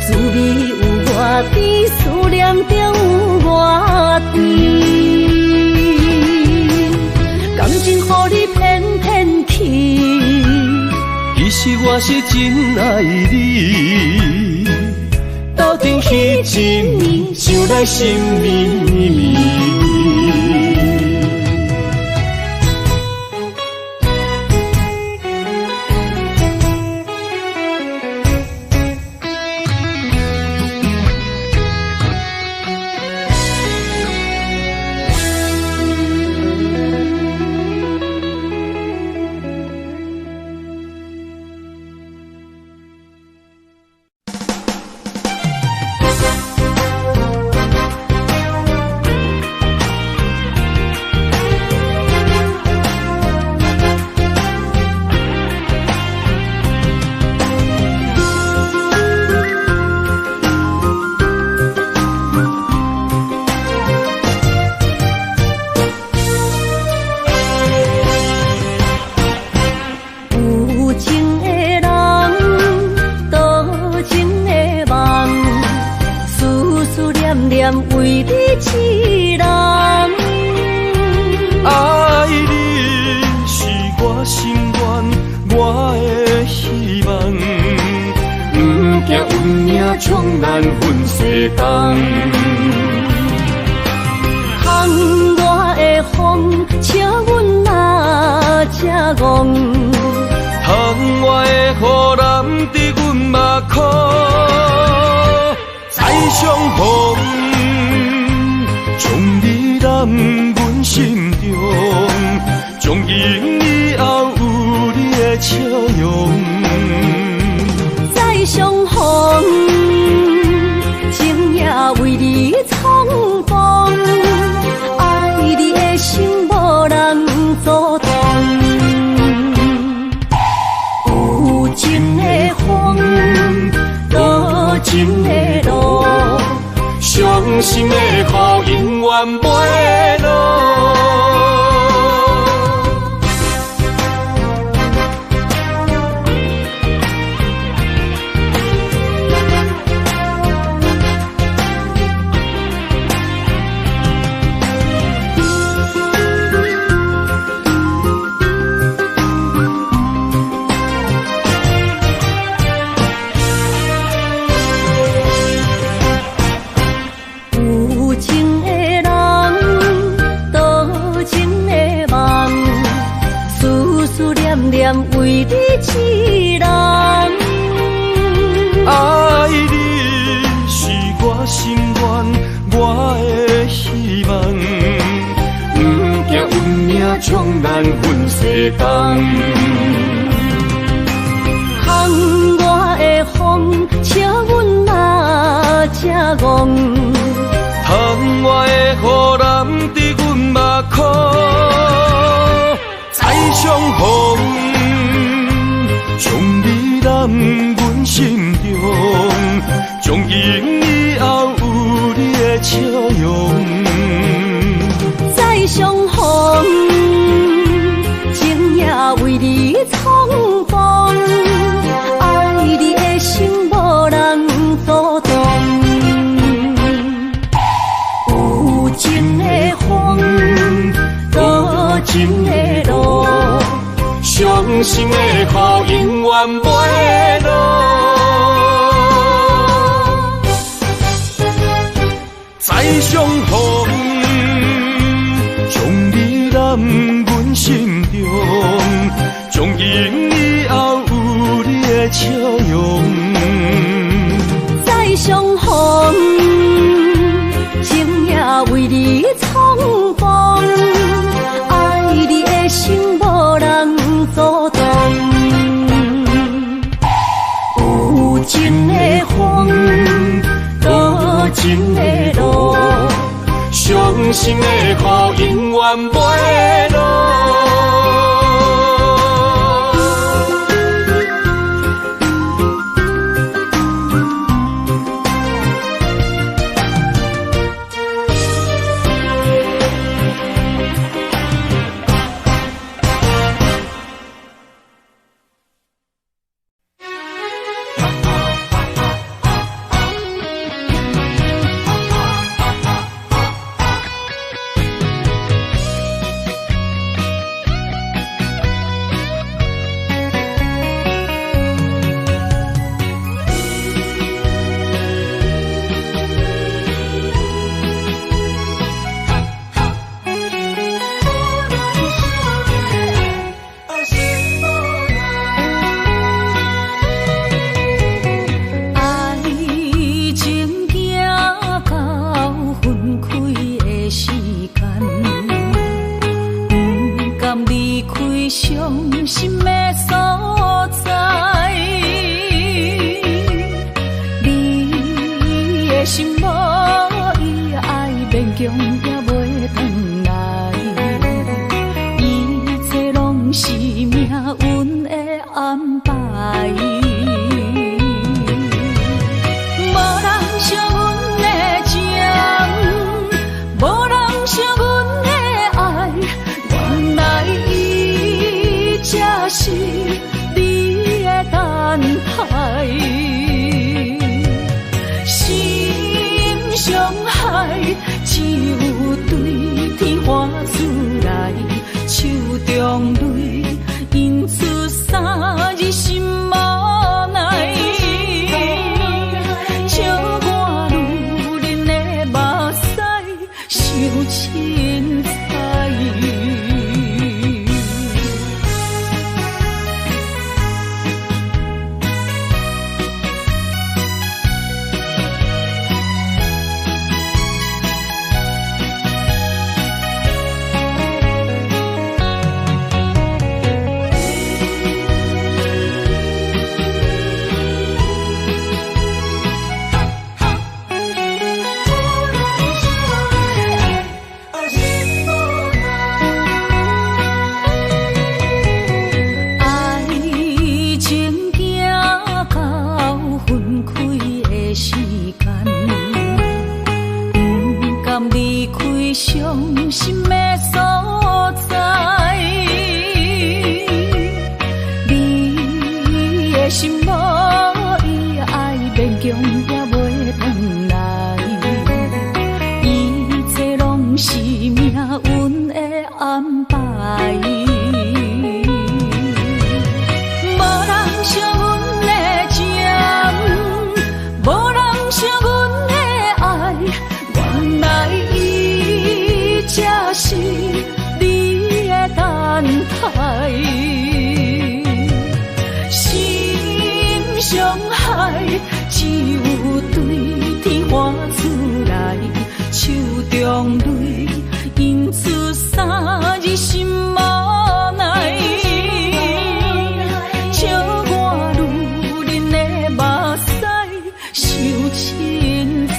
滋味有我甜，思念中有我甜。感情予你骗骗去，其实我是真爱你。斗阵彼一暝，想来心绵绵。为你痴人，爱你是我心愿，我的希望。不惊运命冲咱分世间，窗外的风笑阮哪只戆，窗外的雨淋伫阮目眶，再相逢。将你揽阮心中，从今以后有你的笑容。再相逢，情情的路，伤心的雨永远袂落。有情的人，多情的梦，思思念念为你一人。爱你是我心愿，我的希望，不惊运命将咱分世间。风我的风，笑阮嘛正戆。窗外的雨淋伫阮目眶，再相逢，将你揽阮心中，从今以后有你的笑容。再相逢，情也为你创风，爱你的心无人阻挡。有情的风，多情的路，伤心的雨永远袂落。再相逢，将你揽阮心中，从今以后有你的笑容。再相逢，情也为你创风，爱你的心无人阻挡。有情的风，多情的路，伤心的雨永远袂落。强也袂转来，一切拢是命运的安排。无人惜阮的情，无人惜阮的爱，原来伊才是你的等待。心伤害只有对天花出来，手中泪印出三字心无奈。笑我女人的目屎受凊彩。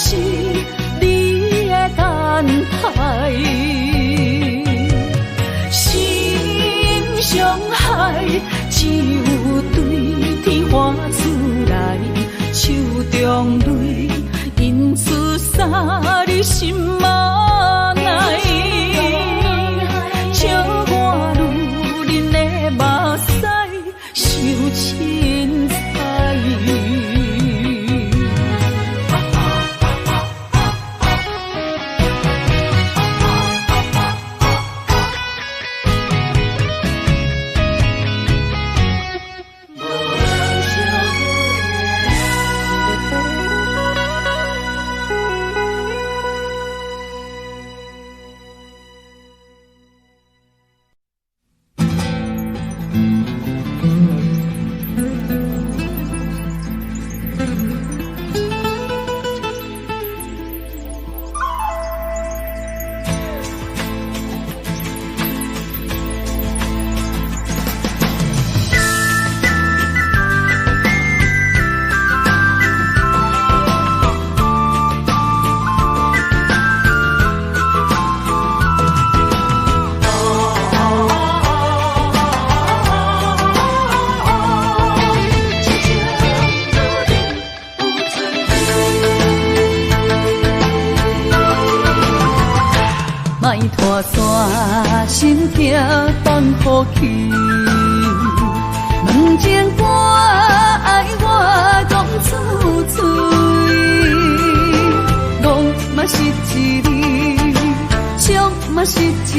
是你的等待，心伤害只有对天花出来，手中泪印出三字心无奈，笑我女人的目屎受凊彩。拖山心痛放乎去，问情歌爱我讲出嘴，戆嘛是一字，唱嘛是一字，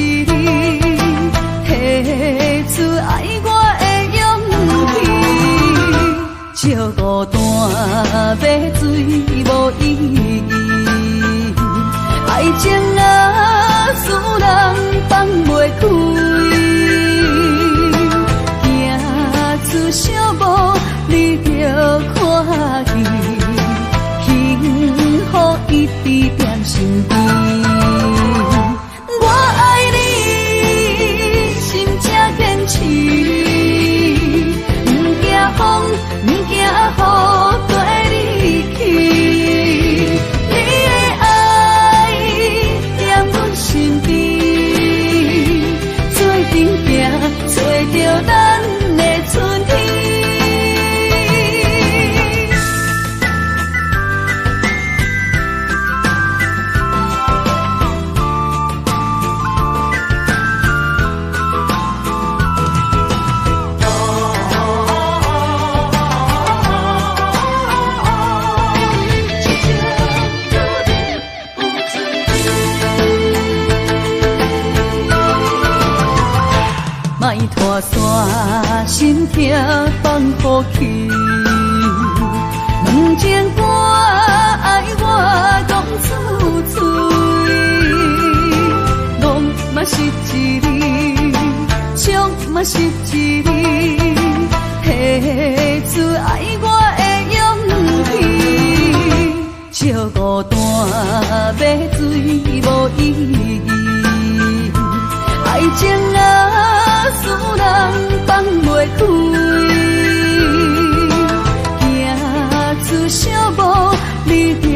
提出爱我的勇气，笑孤单要水无意义，爱情啊，使人放袂开，行出小步，你着看见，幸福一直踮身边。我爱你，心正坚持，不惊风，不惊雨，跟你去。找着咱的春天。莫拖山心痛放乎去，问情歌爱我讲出嘴，戆嘛是一字，唱嘛是一字，提出爱我的勇气，笑孤单要醉无意义。爱情啊，使人放袂开，行出小步，你就